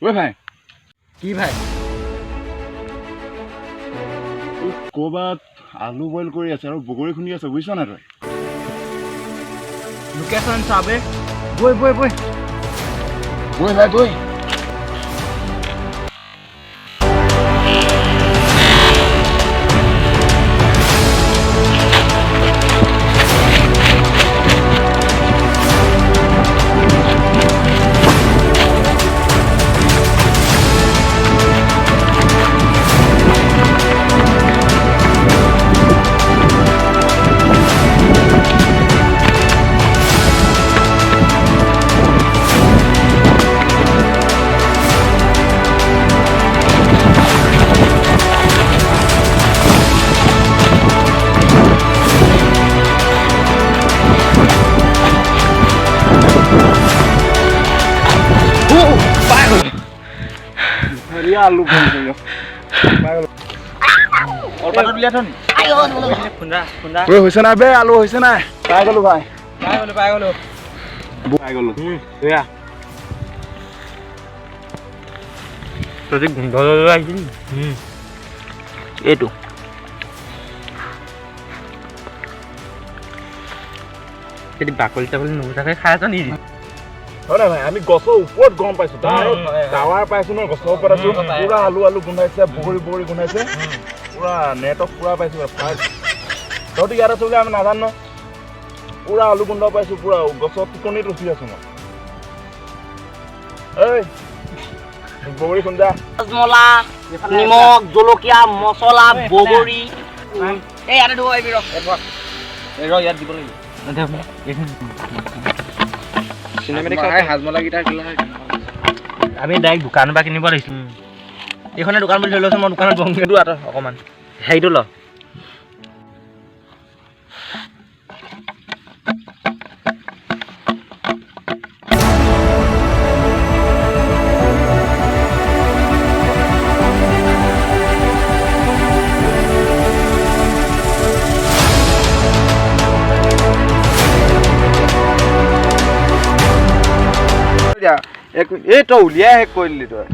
ঐ ভাই কি ভাই ক'ৰবাত আলু বইল কৰি আছে আৰু বগৰী খুন্দি আছে বুজিছ নাই তই লোকেশ্যন চাবে বৈ বৈ বৈ বৈ ভাই বৈ আলু হৈছে নাই বে আলু হৈছে নাই পাই গলো ভাই পাই গলো পাই গলো তই গোন্ধ আহিছিল এইটো যদি বাকলি চাকলি নুগুচাকে খাই আছ নেকি হয় ভাই আমি গছৰ ওপৰত গম পাইছো টাৱাৰ পাইছো ন গছৰ ওপৰত আছো পুৰা আলু আলু গোন্ধাইছে বগৰী বগৰী গোন্ধাইছে পুৰা নেটৱৰ্ক পুৰা পাইছো তহঁতি ইয়াত আছো বুলি আমি নাজানো পুৰা আলু গোন্ধ পাইছো পুৰা গছৰ টিকনিত ৰখি আছো মই এই বগৰী খুন্দা ৰসমলা নিমখ জলকীয়া মছলা বগৰী এই ইয়াতে ধুব আহিবি ইয়াত দিব লাগিব আমি ডাইৰেক্ট দোকানৰ পৰা কিনিব লাগিছিল এইখনে দোকান বুলি ধৰি লৈছো মই দোকানত বহোঁ অকণমান হেৰিটো ল এই তই উলিয়াই শেষ কৰিলি তই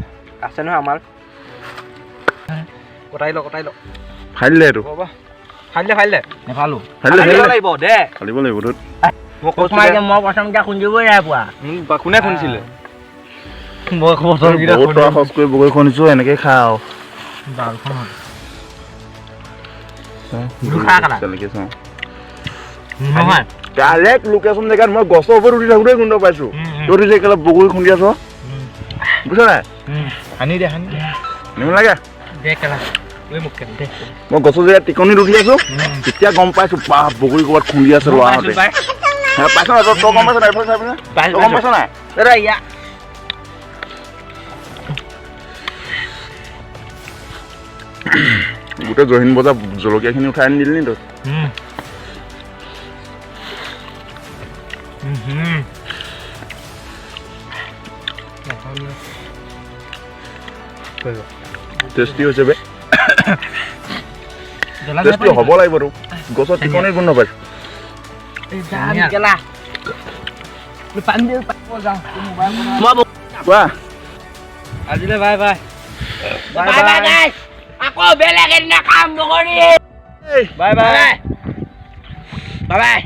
আছে নহয় আমাৰ কটাই ল ফাইল দে এইটো ফাইলে নেফালো লাগিব দে ফালিব লাগিব তোৰ মই প্ৰথমকেইটা খুন্দিবই নাই পোৱা কোনে খুন্দিছিলে মই প্ৰথমকেইটা খৰচ কৰি বগৰী খুন্দিছো এনেকে খাওঁ নহয় ডাইৰেক্ট লোকেশ্যন জেগাত মই গছৰ ওপৰত উঠি থাকোঁতে গোন্ধ পাইছো তহঁতি যে একেলগে বগৰী খুন্দি আছ বুজিছ নাই সানি দে আনিব লাগে মই গছৰ জেগাত টিকনিত উঠি আছো তেতিয়া গম পাইছো বাহ বগৰী ক'ৰবাত খুন্দি আছে ল'ৰাহঁতে পাইছ নাই তই গম পাইছ নাই গম পাইছ নাই গোটেই জহিন বজা জলকীয়াখিনি উঠাই আনি দিলি নি তই টেষ্টি হৈছে বে টেষ্টি হ'ব লাগিব তোক গছৰ টিকনিত গোন্ধ পাইছো কোৱা আজিলৈ বাই বাই আকৌ বেলেগ এদিনা কাম নকৰি বাই বাই বাই